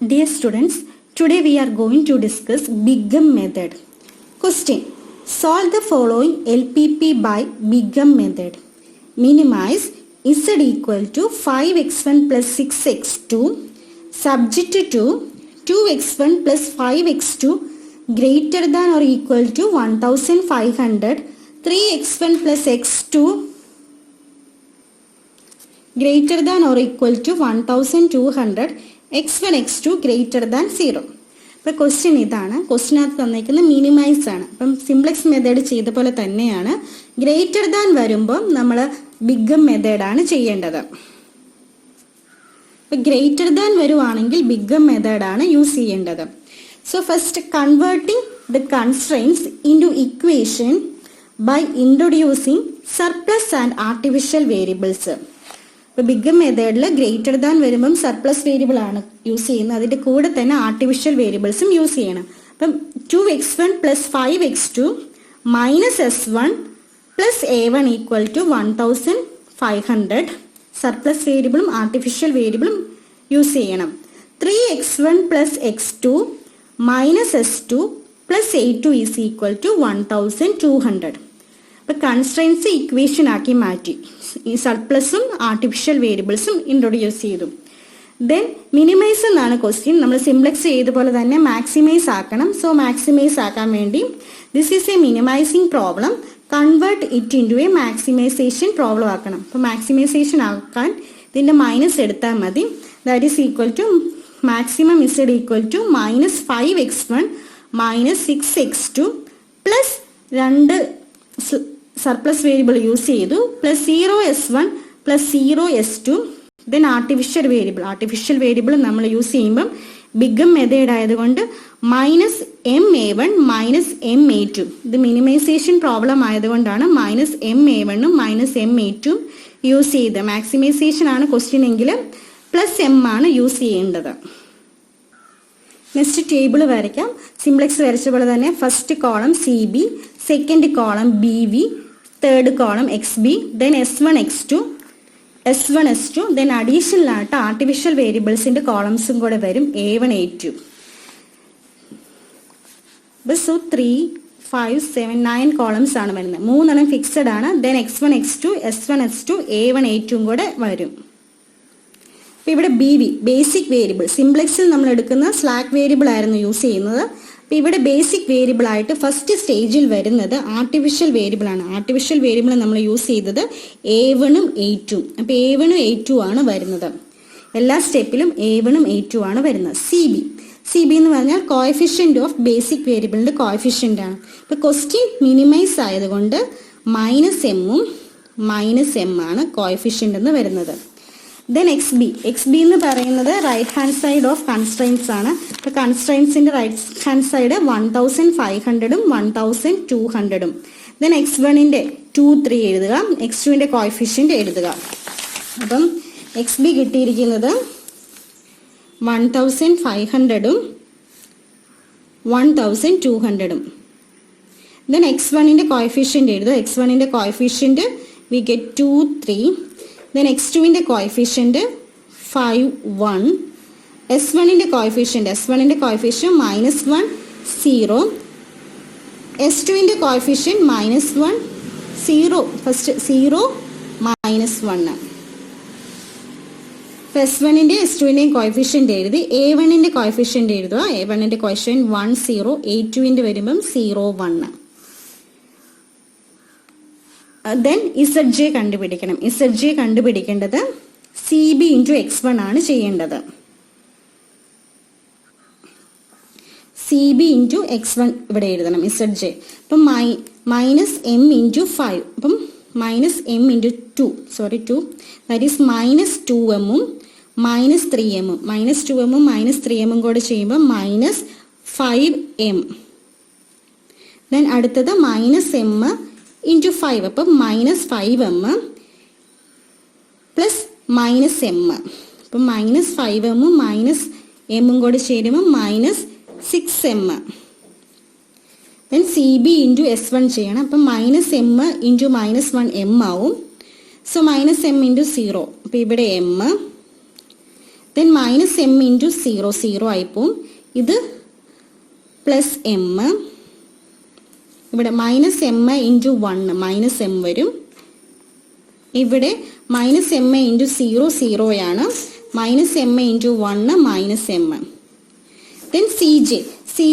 Dear students, today we are going to discuss Big M method. Question: solve the following LPP by Big M method. Minimize z equal to 5x1 plus 6x2 subject to 2x1 plus 5x2 greater than or equal to 1500, 3x1 plus x2 greater than or equal to 1200, x1 x2 greater than 0. ഇപ്പോൾ question ഇതാണ്. ക്വസ്റ്റ്യനകത്ത് തന്നിരിക്കുന്നത് minimise ആണ്. അപ്പം simplex method ചെയ്ത പോലെ തന്നെയാണ്. Greater than വരുമ്പോൾ നമ്മൾ ബിഗ് എം മെത്തേഡാണ് ചെയ്യേണ്ടത്. ഇപ്പം ഗ്രേറ്റർ ദാൻ വരുവാണെങ്കിൽ ബിഗ് എം മെത്തേഡാണ് യൂസ് ചെയ്യേണ്ടത്. So first converting the constraints into equation by introducing surplus and artificial variables. ഇപ്പോൾ ബിഗ് എം മെത്തേഡിൽ ഗ്രേറ്റർ ദാൻ വരുമ്പം സർപ്ലസ് വേരിയബിൾ ആണ് യൂസ് ചെയ്യുന്നത്. അതിൻ്റെ കൂടെ തന്നെ ആർട്ടിഫിഷ്യൽ വേരിയബിൾസും യൂസ് ചെയ്യണം. അപ്പം 2x1 plus 5x2 minus s1 plus a1 equal to 1500 surplus വേരിയബിളും ആർട്ടിഫിഷ്യൽ വേരിയബിളും യൂസ് ചെയ്യണം. 3x1 plus x2 minus s2 plus a2 is equal to 1200. അപ്പോൾ കൺസ്ട്രെയിൻസ് ഇക്വേഷൻ ആക്കി മാറ്റി. ഈ സർപ്ലസും ആർട്ടിഫിഷ്യൽ വേരിയബിൾസും ഇൻട്രൊഡ്യൂസ് ചെയ്തു. ദെൻ മിനിമൈസ് എന്നാണ് ക്വസ്റ്റ്യൻ. നമ്മൾ സിംപ്ലക്സ് ചെയ്തപോലെ തന്നെ മാക്സിമൈസ് ആക്കണം. സോ മാക്സിമൈസ് ആക്കാൻ വേണ്ടി this is a minimizing problem, convert it into a maximization problem ആക്കണം. അപ്പോൾ മാക്സിമൈസേഷൻ ആക്കാൻ ഇതിൻ്റെ മൈനസ് എടുത്താൽ മതി. That is equal to maximum Z equal to minus 5x1 minus 6x2 plus 2 surplus variable use ചെയ്തു plus 0s1 plus 0s2 then artificial variable നമ്മൾ use ചെയ്യുമ്പം big M method ആയതുകൊണ്ട് മൈനസ് ma1 മൈനസ് ma2. ഇത് minimization problem ആയതുകൊണ്ടാണ് minus ma1ഉം minus ma2 use ചെയ്ത്. Maximization ആണ് question എങ്കിൽ പ്ലസ് m ആണ് യൂസ് ചെയ്യേണ്ടത്. നെക്സ്റ്റ് ടേബിൾ വരയ്ക്കാം. സിംപ്ലക്സ് വരച്ച പോലെ തന്നെ first column CB, second column BV, third column XB, then S1 S2, then additional ആയിട്ട് ആർട്ടിഫിഷ്യൽ വേരിയബിൾസിന്റെ കോളംസും കൂടെ വരും A1 A2. സോ 3, 5, 7, 9 കോളംസ് ആണ് വരുന്നത്. 3 ഫിക്സഡ് ആണ്. Then X1 X2, S1 S2, A1 A2 കൂടെ വരും. അപ്പോൾ ഇവിടെ BV ബേസിക് വേരിയബിൾ, സിംപ്ലക്സിൽ നമ്മൾ എടുക്കുന്ന സ്ലാക്ക് വേരിയബിൾ ആയിരുന്നു യൂസ് ചെയ്യുന്നത്. അപ്പോൾ ഇവിടെ ബേസിക് വേരിയബിൾ ആയിട്ട് ഫസ്റ്റ് സ്റ്റേജിൽ വരുന്നത് ആർട്ടിഫിഷ്യൽ വേരിയബിൾ ആണ്. ആർട്ടിഫിഷ്യൽ വേരിയബിൾ നമ്മൾ യൂസ് ചെയ്തത് A1ഉം A2. അപ്പോൾ A1ഉം A2 ആണ് വരുന്നത്. എല്ലാ സ്റ്റെപ്പിലും A1ഉം A2 ആണ് വരുന്നത്. CB എന്ന് പറഞ്ഞാൽ കോഎഫിഷ്യന്റ് ഓഫ് ബേസിക് വേരിയബിളിന്റെ കോഎഫിഷ്യന്റ് ആണ്. ഇപ്പോൾ ക്വസ്റ്റ്യൻ മിനിമൈസ് ആയതുകൊണ്ട് മൈനസ് എമ്മും മൈനസ് എം ആണ് കോഎഫിഷ്യന്റ് എന്ന് വരുന്നത്. ദെൻ XB എന്ന് പറയുന്നത് right hand side of constraints ആണ്. അപ്പോൾ കൺസ്ട്രെയിൻസിന്റെ റൈറ്റ് ഹാൻഡ് സൈഡ് 1500ഉം 1200ഉം. ദെൻ X1ന്റെ 2, 3 എഴുതുക, X2ന്റെ കോഎഫിഷ്യന്റ് എഴുതുക. അപ്പം XB കിട്ടിയിരിക്കുന്നത് 1500ഉം 1200ഉം. ദെൻ X1ന്റെ കോഎഫിഷ്യന്റ് എഴുതുക. X1ന്റെ കോഎഫിഷ്യന്റ് വി ഗെറ്റ് 2, 3. Then X2ന്റെ കോഎഫിഷ്യന്റ് 5, 1. S1ന്റെ കോഎഫിഷ്യന്റ് -1, 0. S2ന്റെ കോഎഫിഷ്യന്റ് -1, 0. ഫസ്റ്റ് 0, -1. S1ന്റെ S2ന്റെയും കോഎഫിഷ്യന്റ് എഴുതി. A1ന്റെ കോഎഫിഷ്യന്റ് എഴുതുക. A1ന്റെ കോഎഫിഷ്യന്റ് 1, 0. A2ന്റെ വരുമ്പം 0, 1. ദെൻ ZJ കണ്ടുപിടിക്കണം. ZJ കണ്ടുപിടിക്കേണ്ടത് CB ഇൻറ്റു X1 ആണ് ചെയ്യേണ്ടത്. CB ഇൻറ്റു X1 ഇവിടെ എഴുതണം ZJ. അപ്പം മൈനസ് M ഇൻറ്റു 5. അപ്പം minus M into 2 that is minus 2m minus 3m. Minus 2m minus 3m കൂടെ ചെയ്യുമ്പോൾ മൈനസ് 5m. ദെൻ അടുത്തത് മൈനസ് M ഇൻറ്റു 5. അപ്പം minus 5m plus minus m. അപ്പം minus 5m minus m കൂടെ ചേരുമ്പോൾ minus 6m. Then CB into S1 ചെയ്യണം. അപ്പം minus m into -1 m ആവും. So minus m into 0. അപ്പം ഇവിടെ m. Then minus M into 0 0 ആയിപ്പോവും. ഇത് പ്ലസ് എം, ഇവിടെ minus M into 1 minus M വരും. ഇവിടെ മൈനസ് എം ഇൻറ്റു 0 0 ആണ്, minus M into 1 minus M. Then C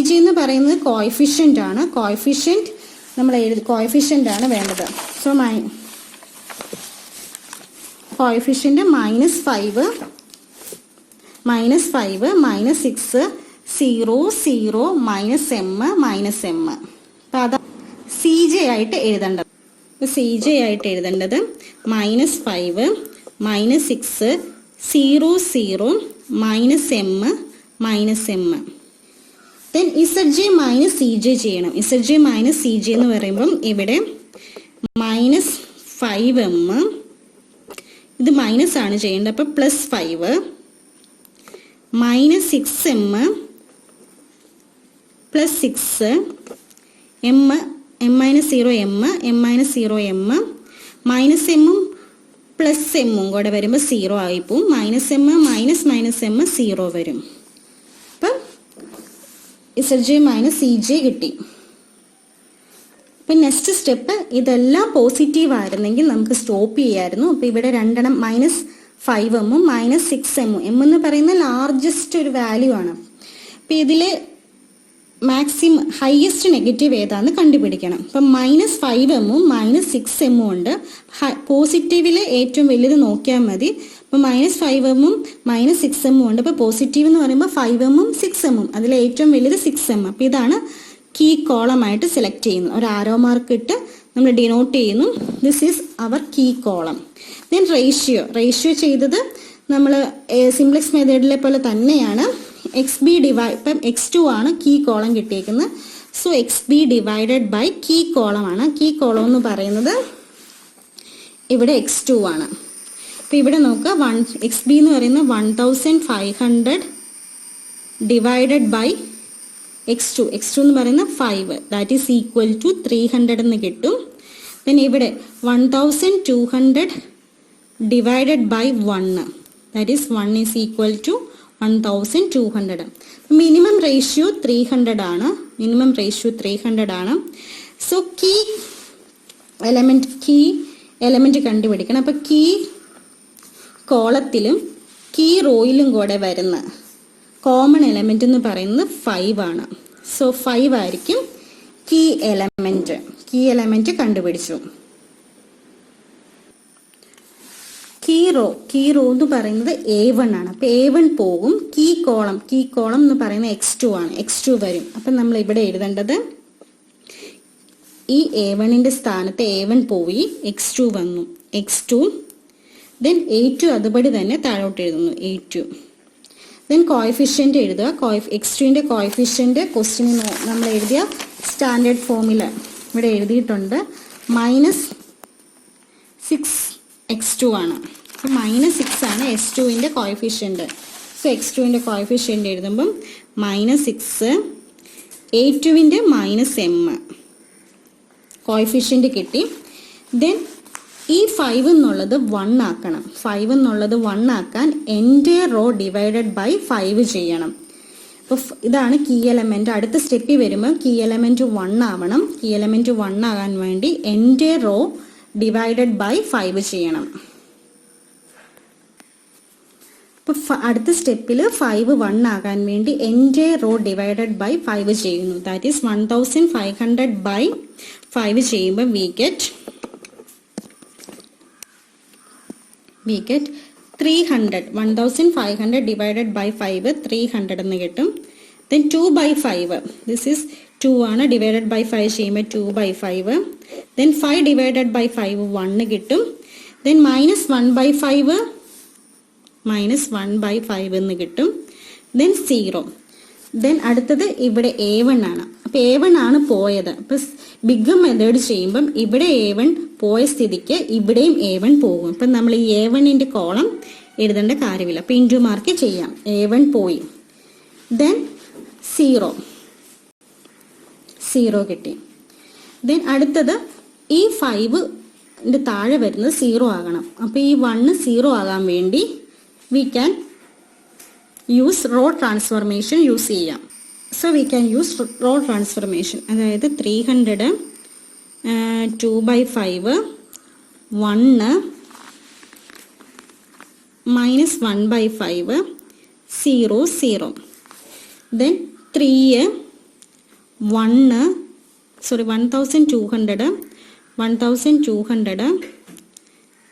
J എന്ന് പറയുന്നത് കോഎഫിഷ്യൻ്റ് ആണ്. കോഎഫിഷ്യൻ്റ് നമ്മൾ കോഎഫിഷ്യൻ്റ് ആണ് വേണ്ടത്. So coefficient -5 -6 -6 0 0 minus M minus M. അപ്പം അതാ സി ജെ ആയിട്ട് എഴുതേണ്ടത്. -5 -6 0 0 minus M minus M. Then Z J minus C J ചെയ്യണം. Z J minus C J എന്ന് പറയുമ്പം ഇവിടെ -5m, ഇത് മൈനസ് ആണ് ചെയ്യേണ്ടത്, അപ്പം +5 -6m +6 m -0 m മൈനസ് എമ്മും പ്ലസ് എമ്മും കൂടെ വരുമ്പോൾ 0 ആയിപ്പോവും. മൈനസ് എം മൈനസ് എം 0 വരും. അപ്പം Z J minus C J കിട്ടി. അപ്പം നെക്സ്റ്റ് സ്റ്റെപ്പ്, ഇതെല്ലാം പോസിറ്റീവ് ആയിരുന്നെങ്കിൽ നമുക്ക് സ്റ്റോപ്പ് ചെയ്യായിരുന്നു. അപ്പോൾ ഇവിടെ രണ്ടെണ്ണം -5m -6m, എം എന്ന് പറയുന്ന ലാർജസ്റ്റ് ഒരു വാല്യൂ ആണ്. അപ്പം ഇതിൽ മാക്സിമം ഹയസ്റ്റ് നെഗറ്റീവ് ഏതാന്ന് കണ്ടുപിടിക്കണം. അപ്പം -5m -6m ഉണ്ട്. പോസിറ്റീവിൽ ഏറ്റവും വലുത് നോക്കിയാൽ മതി. അപ്പം -5m -6m ഉണ്ട്. അപ്പോൾ പോസിറ്റീവ് എന്ന് പറയുമ്പോൾ 5m 6m, അതിൽ ഏറ്റവും വലുത് 6m. അപ്പം ഇതാണ് കീ കോളമായിട്ട് സെലക്ട് ചെയ്യുന്നത്. ഒരു ആരോ മാർക്ക് ഇട്ട് നമ്മൾ ഡിനോട്ട് ചെയ്യുന്നു. This is our key column. Then ratio ചെയ്തത് നമ്മൾ സിംപ്ലക്സ് മെത്തേഡിലെ പോലെ തന്നെയാണ്. XB ഇപ്പം x2 ആണ് കീ കോളം കിട്ടിയേക്കുന്നത്. So XB divided by key കോളമാണ്. കീ കോളം എന്ന് പറയുന്നത് ഇവിടെ x2 ആണ്. അപ്പം ഇവിടെ നോക്കുക, XB എന്ന് പറയുന്നത് 1500 ഡിവൈഡഡ് ബൈ x2 എന്ന് പറയുന്നത് 5, ദാറ്റ് ഈസ് ഈക്വൽ ടു 300 എന്ന് കിട്ടും. പിന്നെ ഇവിടെ 1200 divided by 1, that is 1 is equal to 1200. Minimum ratio 300 ആണ്. സോ കീ എലമെന്റ് കണ്ടുപിടിക്കണം. അപ്പോൾ കീ കോളത്തിലും കീ റോയിലും കൂടെ വരുന്ന കോമൺ എലമെന്റ് എന്ന് പറയുന്നത് 5 ആണ്. സോ 5 ആയിരിക്കും കീ എലമെന്റ് കണ്ടുപിടിച്ചു. കീ റോ എന്ന് പറയുന്നത് A1 ആണ്. അപ്പം A1 പോകും. കീ കോളം എന്ന് പറയുന്നത് x2 ആണ്. x2 വരും. അപ്പം നമ്മൾ ഇവിടെ എഴുതേണ്ടത് ഈ A1ന്റെ സ്ഥാനത്ത് A1 പോയി, x2 വന്നു, x2. ദെൻ A2 അതുപടി തന്നെ താഴോട്ട് എഴുതുന്നു, A2. ദെൻ കോഎഫിഷ്യൻ്റ് എഴുതുക. x2ന്റെ കോഎഫിഷ്യൻ്റ് ക്വസ്റ്റ്യനിൽ നമ്മൾ എഴുതിയ സ്റ്റാൻഡേർഡ് ഫോമിൽ ഇവിടെ എഴുതിയിട്ടുണ്ട്. -6x2 ആണ്. അപ്പം -6 ആണ് x2ന്റെ കോഎഫിഷ്യൻ്റ്. സോ x2ന്റെ കോഎഫിഷ്യൻ്റ് എഴുതുമ്പം -6, A2ന്റെ -m കോഎഫിഷ്യൻ്റ് കിട്ടി. ദെൻ ഈ 5 എന്നുള്ളത് 1 ആക്കണം. 5 എന്നുള്ളത് 1 ആക്കാൻ എൻ്റെ റോ ഡിവൈഡഡ് ബൈ 5 ചെയ്യണം. അപ്പോൾ ഇതാണ് കീ എലമെന്റ്. അടുത്ത സ്റ്റെപ്പിൽ വരുമ്പോൾ കീ എലമെന്റ് 1 ആവണം. കീ എലമെന്റ് 1 ആകാൻ വേണ്ടി എൻ്റെ റോ ഡിവൈഡഡ് ബൈ 5 ചെയ്യണം. അപ്പോൾ അടുത്ത സ്റ്റെപ്പിൽ 5 1 ആകാൻ വേണ്ടി എൻ്റെ റോ ഡിവൈഡഡ് ബൈ 5 ചെയ്യുന്നു. ദാറ്റ് ഈസ് 1500 ബൈ 5 ചെയ്യുമ്പോൾ വി ഗെറ്റ് 300. 1500 ഡിവൈഡഡ് ബൈ 5 300 എന്ന് കിട്ടും. ദെൻ 2 ബൈ 5, ദിസ് ഈസ് 2 ആണ്. ഡിവൈഡഡ് ബൈ 5 ചെയ്യുമ്പോൾ 2 ബൈ 5. ദെൻ 5 ഡിവൈഡഡ് ബൈ 5 1 കിട്ടും. ദെൻ -1 ബൈ 5 -1 ബൈ 5 എന്ന് കിട്ടും. ദെൻ 0. ദെൻ അടുത്തത് ഇവിടെ A1 ആണ്. അപ്പോൾ A1 ആണ് പോയത്. അപ്പോൾ ബിഗ് മെത്തേഡ് ചെയ്യുമ്പം ഇവിടെ A1 പോയ സ്ഥിതിക്ക് ഇവിടെയും A1 പോകും. അപ്പം നമ്മൾ ഈ A1ന്റെ കോളം എഴുതേണ്ട കാര്യമില്ല. അപ്പം ഇൻറ്റു മാർക്ക് ചെയ്യാം. A1 പോയി. ദെൻ 0 കിട്ടി. ദെൻ അടുത്തത് ഈ 5ന്റെ താഴെ വരുന്നത് 0 ആകണം. അപ്പോൾ ഈ 1 0 ആകാൻ വേണ്ടി we can use row transformation use ചെയ്യാം. So we can use row transformation. അതായത് 300 2/5 1 minus 1/5 0 0. Then 3 1 sorry 1200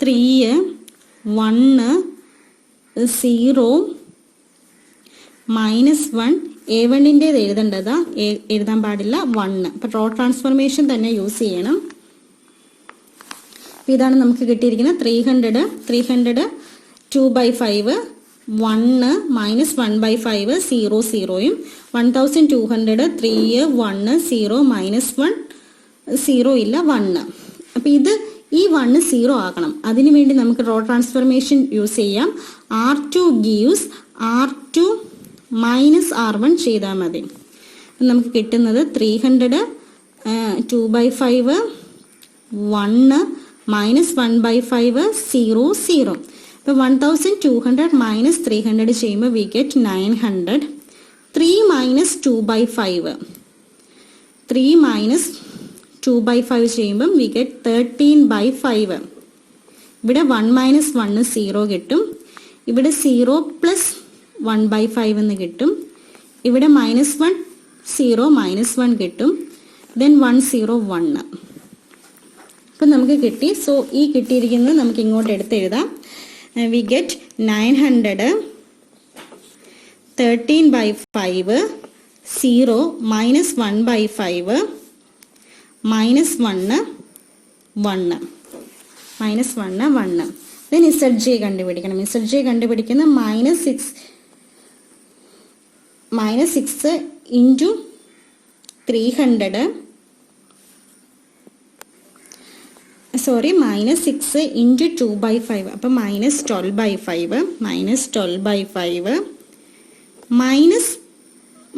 3 1 0 minus 1 A1-ൻ്റേത് എഴുതേണ്ടതാ, എഴുതാൻ പാടില്ല 1. അപ്പോൾ റോ ട്രാൻസ്ഫോർമേഷൻ തന്നെ യൂസ് ചെയ്യണം. ഇതാണ് നമുക്ക് കിട്ടിയിരിക്കുന്നത് 300 2/5 1 minus 1/5 0 0യും 1200 3 1 0 minus 1 0 ഇല്ല 1. അപ്പം ഇത് ഈ 1 0 ആക്കണം. അതിനുവേണ്ടി നമുക്ക് റോ ട്രാൻസ്ഫോർമേഷൻ യൂസ് ചെയ്യാം. R2 gives R2 minus R1 ചെയ്താൽ മതി. നമുക്ക് കിട്ടുന്നത് 300 2/5 1 minus 1/5 0 0. അപ്പോൾ 1200 minus 300 ചെയ്യുമ്പോൾ we get 900. 3 minus 2/5 3 minus 2/5 ചെയ്യുമ്പം we get 13/5. ഇവിടെ 1 minus 1 0 കിട്ടും. ഇവിടെ 0 plus 1/5 എന്ന് കിട്ടും. ഇവിടെ -1 0 -1 കിട്ടും. then 1 0 1. അപ്പം നമുക്ക് കിട്ടി. സോ ഈ കിട്ടിയിരിക്കുന്നത് നമുക്ക് ഇങ്ങോട്ട് എടുത്ത് എഴുതാം. we get 900 13/5 0 minus 1/5 minus 1 1 minus 1 1. then ZJ കണ്ടുപിടിക്കണം. ZJ കണ്ടുപിടിക്കുന്നത് -6 into 300 സോറി -6 into 2/5. അപ്പം -12/5 -12/5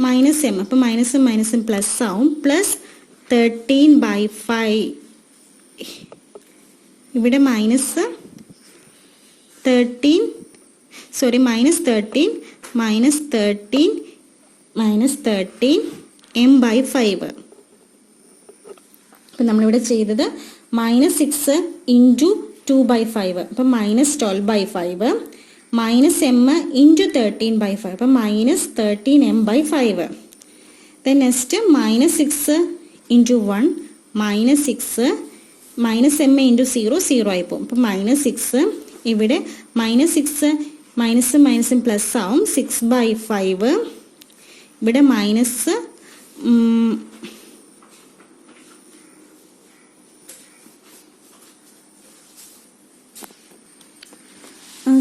minus m. അപ്പം മൈനസും പ്ലസ് ആവും. പ്ലസ് 13/5. ഇവിടെ -13 സോറി -13 m/5. അപ്പം നമ്മളിവിടെ ചെയ്തത് -6 into 2/5. അപ്പം -12/5 minus m into 13/5. അപ്പം -13 m/5. then next -6 into 1 -6 minus m into 0 0 ആയി പോകും. അപ്പം -6 ഇവിടെ -6 മൈനസും പ്ലസ് ആവും. 6/5 ഇവിടെ മൈനസ്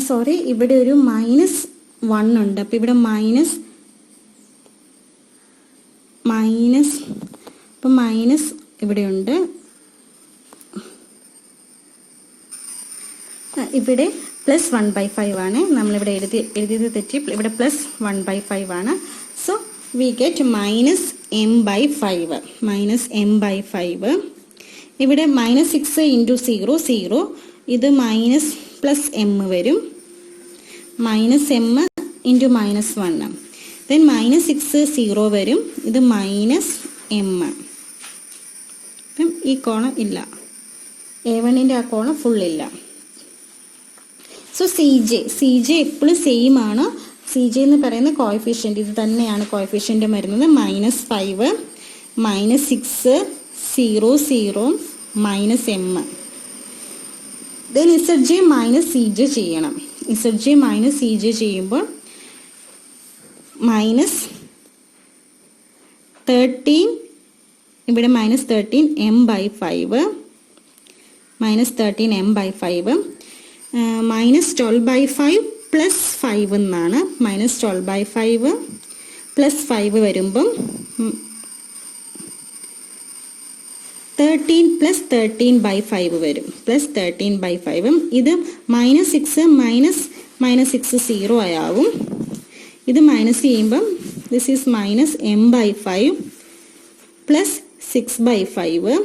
സോറി ഇവിടെ ഒരു -1 ഉണ്ട്. അപ്പം ഇവിടെ മൈനസ് അപ്പം മൈനസ് ഇവിടെയുണ്ട്. ഇവിടെ പ്ലസ് 1/5 ആണ്. നമ്മളിവിടെ എഴുതിയത് തെറ്റി. ഇവിടെ പ്ലസ് 1/5 ആണ്. So we get -m/5 -m/5. ഇവിടെ -6 into 0 0. ഇത് മൈനസ് പ്ലസ് m വരും. -m into -1. then -6 0 വരും. ഇത് -m. അപ്പം ഈ കോണം ഇല്ല. A1-ൻ്റെ ആ കോണം ഫുൾ ഇല്ല. സോ CJ എപ്പോഴും സെയിം ആണ്. CJ എന്ന് പറയുന്ന കോഎഫിഷ്യൻ്റ് ഇത് തന്നെയാണ് കോഎഫിഷ്യൻ്റ് വരുന്നത്. -5 -6 0 0 -m. then ZJ minus CJ ചെയ്യണം. ZJ minus CJ ചെയ്യുമ്പോൾ -13 ഇവിടെ -13 m/5 -13 m/5 -12/5 പ്ലസ് 5 എന്നാണ്. -12/5 പ്ലസ് 5 വരുമ്പം 13 പ്ലസ് 13/5 വരും. പ്ലസ് 13/5. ഇത് -6 -6 0 ആവും. ഇത് മൈനസ് ചെയ്യുമ്പം ദിസ് ഈസ് -m/5 പ്ലസ് 6/5.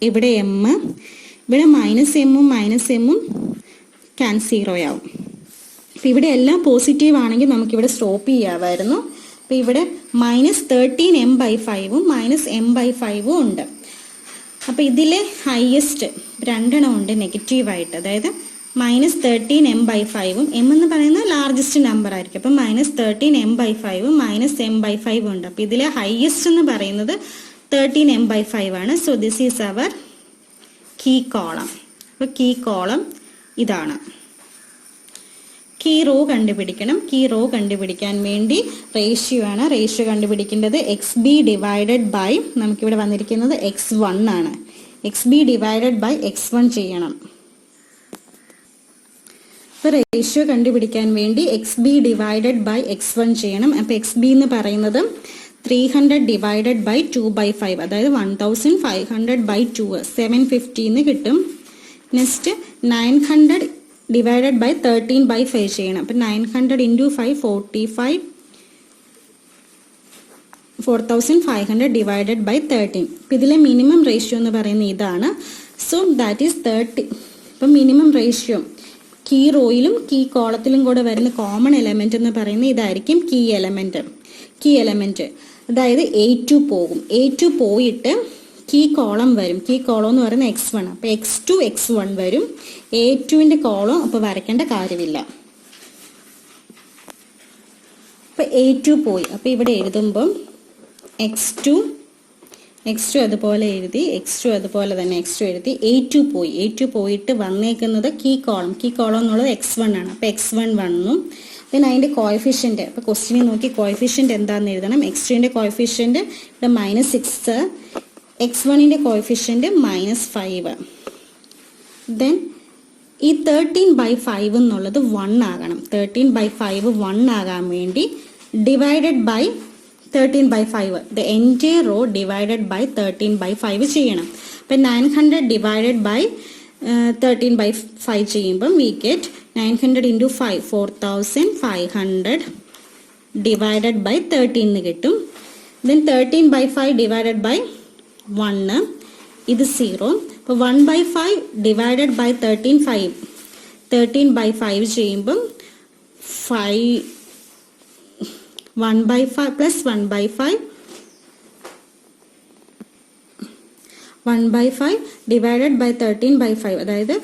ഇവിടെ m ഇവിടെ -m ഉം -m ഉം ക്യാൻസൽ 0 ആവും. അപ്പോൾ ഇവിടെ എല്ലാം പോസിറ്റീവ് ആണെങ്കിൽ നമുക്കിവിടെ സ്റ്റോപ്പ് ചെയ്യാമായിരുന്നു. അപ്പോൾ ഇവിടെ -13m/5 -m/5 ഉണ്ട്. അപ്പോൾ ഇതിലെ ഹയസ്റ്റ് രണ്ടെണ്ണം ഉണ്ട് നെഗറ്റീവായിട്ട്, അതായത് -13m/5 m എന്ന് പറയുന്നത് ലാർജസ്റ്റ് നമ്പർ ആയിരിക്കും. അപ്പം -13m/5 -m/5 ഉണ്ട്. അപ്പോൾ ഇതിലെ ഹയസ്റ്റ് എന്ന് പറയുന്നത് 13m/5 ആണ്. So this is our key column. അപ്പോൾ കീ കോളം ഇതാണ്. കീ റോ കണ്ടുപിടിക്കണം. കീ റോ കണ്ടുപിടിക്കാൻ വേണ്ടി റേഷ്യോ ആണ്. റേഷ്യോ കണ്ടുപിടിക്കേണ്ടത് XB ഡിവൈഡഡ് ബൈ, നമുക്കിവിടെ വന്നിരിക്കുന്നത് X1 ആണ്. XB ഡിവൈഡഡ് ബൈ X1 ചെയ്യണം. അപ്പോൾ റേഷ്യോ കണ്ടുപിടിക്കാൻ വേണ്ടി XB ഡിവൈഡഡ് ബൈ X1 ചെയ്യണം. അപ്പോൾ XB എന്ന് പറയുന്നത് 300 ഡിവൈഡഡ് ബൈ 2/5, അതായത് 1500/2 750 എന്ന് കിട്ടും. നെക്സ്റ്റ് 900 ഡിവൈഡഡ് ബൈ 13/5 ചെയ്യണം. അപ്പം 900 ഇൻറ്റു 5 45, 4500 ഡിവൈഡഡ് ബൈ 13. അപ്പം ഇതിലെ മിനിമം റേഷ്യോ എന്ന് പറയുന്നത് ഇതാണ്. So that is 30. ഇപ്പം മിനിമം റേഷ്യോ കീ റോയിലും കീ കോളത്തിലും കൂടെ വരുന്ന കോമൺ എലമെന്റ് എന്ന് പറയുന്നത് ഇതായിരിക്കും കീ എലമെന്റ്. അതായത് A2 പോകും. A2 പോയിട്ട് കീ കോളം വരും. കീ കോളം എന്ന് പറയുന്നത് X1. അപ്പോൾ X2 X1 വരും. A2ന്റെ കോളം അപ്പോൾ വരയ്ക്കേണ്ട കാര്യമില്ല. അപ്പോൾ A2 പോയി. അപ്പോൾ ഇവിടെ എഴുതുമ്പം X2 അതുപോലെ എഴുതി, X2 അതുപോലെ തന്നെ X2 എഴുതി. A2 പോയി. A2 പോയിട്ട് വന്നേക്കുന്നത് കീ കോളം എന്നുള്ളത് X1 ആണ്. അപ്പോൾ X1 വന്നു. പിന്നെ അതിൻ്റെ കോഎഫിഷ്യൻറ്റ്, അപ്പോൾ ക്വസ്റ്റ്യനിൽ നോക്കി കോഎഫിഷ്യൻറ്റ് എന്താണെന്ന് എഴുതണം. X2ന്റെ കോഎഫിഷ്യൻറ്റ് ഇവിടെ -6, X1ന്റെ കോഎഫിഷ്യൻറ്റ് -5. ദെൻ ഈ 13/5 എന്നുള്ളത് 1 ആകണം. 13/5 1 ആകാൻ വേണ്ടി divided by 13/5, the entire row divided by 13/5 ചെയ്യണം. അപ്പം 900 ഡിവൈഡഡ് ബൈ 13/5 ചെയ്യുമ്പം we get 900 into 5 4500 divided by 13 എന്ന് കിട്ടും. ദെൻ 13/5 ഡിവൈഡഡ് ബൈ 1, ഇത് 0. അപ്പോൾ 1/5 ഡിവൈഡഡ് ബൈ 13/5 ചെയ്യുമ്പം 1/5 പ്ലസ് 1/5 ഡിവൈഡഡ് ബൈ 13/5, അതായത്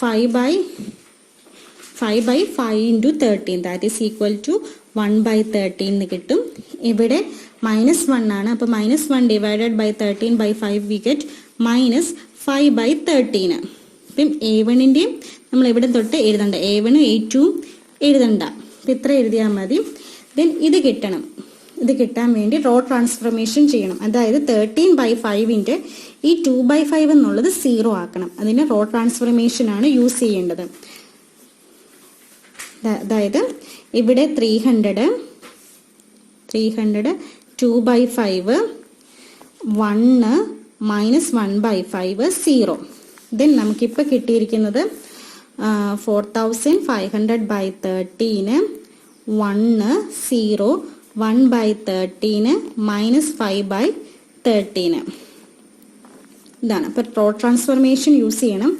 5/5 into 13, that is equal to 1/13 എന്ന് കിട്ടും. ഇവിടെ -1 ആണ്. അപ്പോൾ -1 ഡിവൈഡഡ് ബൈ 13/5 വി ഗെറ്റ് -5/13. അപ്പം A1ൻ്റെയും നമ്മൾ ഇവിടെ തൊട്ട് എഴുതണ്ട, A1 A2 എഴുതണ്ട. അപ്പം ഇത്ര എഴുതിയാൽ മതി. ദെൻ ഇത് കിട്ടണം. ഇത് കിട്ടാൻ വേണ്ടി റോ ട്രാൻസ്ഫർമേഷൻ ചെയ്യണം. അതായത് 13/5ൻ്റെ ഈ 2/5 എന്നുള്ളത് 0 ആക്കണം. അതിന് റോ ട്രാൻസ്ഫർമേഷൻ ആണ് യൂസ് ചെയ്യേണ്ടത്. അതായത് ഇവിടെ 300 2/5 1 -1/5 0. ദെൻ നമുക്കിപ്പോൾ കിട്ടിയിരിക്കുന്നത് 4500/13 1 0 1/13 -5/13. ഇതാണ്. അപ്പോൾ റോ ട്രാൻസ്ഫർമേഷൻ യൂസ് ചെയ്യണം.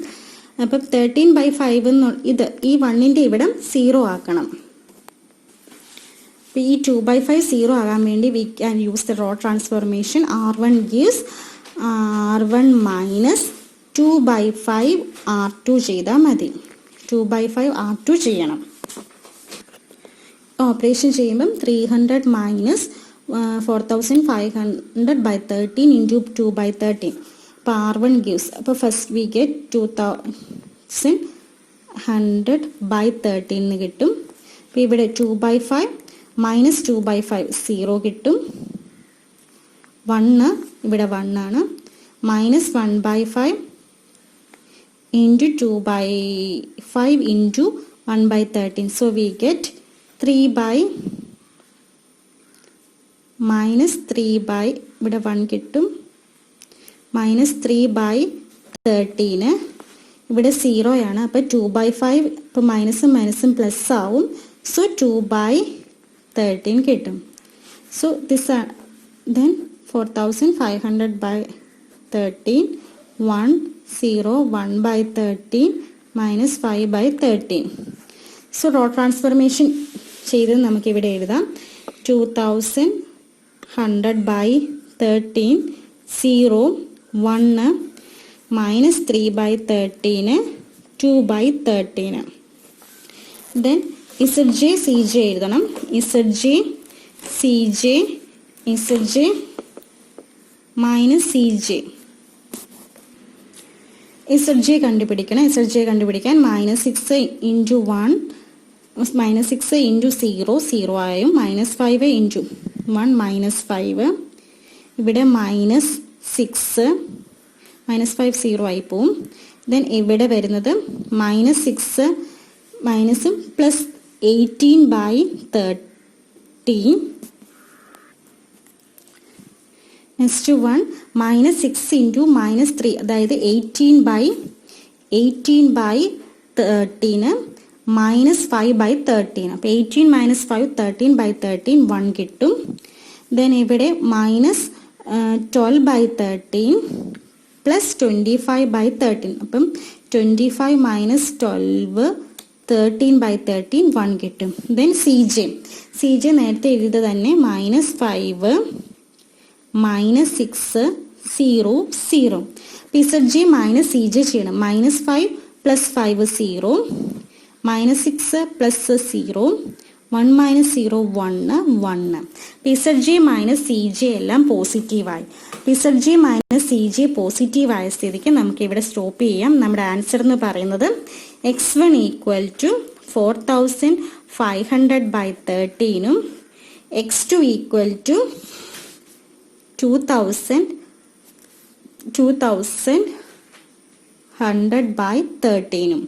അപ്പം 13/5 ഇത് ഈ 1ൻ്റെ ഇവിടം 0 ആക്കണം. അപ്പോൾ ഈ 2/5 0 ആകാൻ വേണ്ടി we can use the row transformation. R1 gives R1 minus 2/5 R2 ചെയ്താൽ മതി. 2/5 R2 ചെയ്യണം. ഓപ്പറേഷൻ ചെയ്യുമ്പം 300 മൈനസ് 4500/13 ഇൻറ്റു 2/13. അപ്പോൾ R1 gives, അപ്പോൾ ഫസ്റ്റ് വി ഗെറ്റ് 2100/13 എന്ന് കിട്ടും. അപ്പോൾ ഇവിടെ 2/5 മൈനസ് 2/5 0 കിട്ടും. 1 ഇവിടെ 1 ആണ്. Minus 1/5 into 2/5 into 1/13. So we get 3/, minus 3/, ഇവിടെ 1 കിട്ടും. മൈനസ് 3/13 ഇവിടെ 0 ആണ്. അപ്പോൾ 2/5, ഇപ്പോൾ മൈനസും മൈനസും പ്ലസ് ആവും. സോ 2/13 കിട്ടും. സോ ദിസ് ആണ്. Then 4500/13 1 0 1/13 minus 5/13. So row transformation ചെയ്തത് നമുക്കിവിടെ എഴുതാം. 2100/13 0 1 minus 3/13 2/13. Then ZJ CJ എഴുതണം. ZJ CJ ZJ minus CJ. ZJ കണ്ടുപിടിക്കണം. ZJ കണ്ടുപിടിക്കാൻ -6 into 1 -6 into 0 0 ആയും -5 into 1 -5. ഇവിടെ -6 -5 0 ആയി പോവും. ദെൻ ഇവിടെ വരുന്നത് -6 മൈനസും പ്ലസ് 18/13. നെക്സ്റ്റ് വൺ -6 into -3 അതായത് 18/13 -5/13. അപ്പോൾ 18 - 5 13/13 1 കിട്ടും. ദെൻ ഇവിടെ -12/13 പ്ലസ് 25/13. അപ്പം 25 - 12 13/13 1 കിട്ടും. ദെൻ CJ നേരത്തെ എഴുതിയത് തന്നെ -5 -6 0 0. ZJ - CJ ചെയ്യണം. -5 + 5 0 -6 + 0 1 - 0 1 1. ZJ - CJ എല്ലാം പോസിറ്റീവായി. ZJ - CJ പോസിറ്റീവായ സ്ഥിതിക്ക് നമുക്ക് ഇവിടെ സ്റ്റോപ്പ് ചെയ്യാം. നമ്മുടെ ആൻസർ എന്ന് പറയുന്നത് x1 = 4500/13 x2 = 2100/13.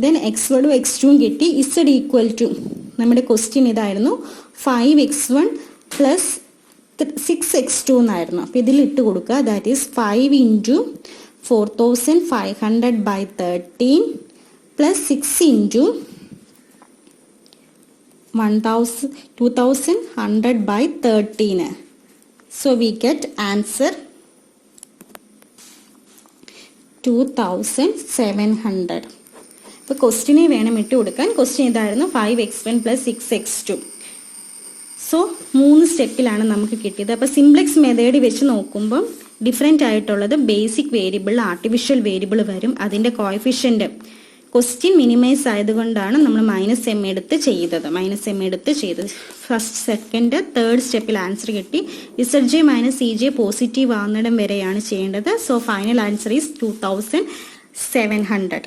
Then x1 x2 കിട്ടി. Z = നമ്മുടെ ക്വസ്റ്റ്യൻ ഇതായിരുന്നു 5x1 + 6x2 എന്നായിരുന്നു. അപ്പോൾ ഇതിൽ ഇട്ട് കൊടുക്കുക. That is 5 into 4500/13 plus 6 into 2100/13. So we get answer 2700. അപ്പോൾ ക്വസ്റ്റ്യനെ വേണം ഇട്ട് കൊടുക്കാൻ. ക്വസ്റ്റ്യൻ ഇതായിരുന്നു 5x1 + 6x2. സോ 3 സ്റ്റെപ്പിലാണ് നമുക്ക് കിട്ടിയത്. അപ്പോൾ സിംപ്ലക്സ് മെത്തേഡ് വെച്ച് നോക്കുമ്പോൾ ഡിഫറെൻ്റ് ആയിട്ടുള്ളത് ബേസിക് വേരിയബിൾ ആർട്ടിഫിഷ്യൽ വേരിയബിൾ വരും. അതിൻ്റെ കോഎഫിഷ്യൻ്റ് ക്വസ്റ്റ്യൻ മിനിമൈസ് ആയതുകൊണ്ടാണ് നമ്മൾ -m എടുത്ത് ചെയ്തത്. ഫസ്റ്റ് സെക്കൻഡ് തേർഡ് സ്റ്റെപ്പിൽ ആൻസർ കിട്ടി. ZJ - CJ പോസിറ്റീവ് ആവുന്നിടം വരെയാണ് ചെയ്യേണ്ടത്. So final answer is 2700.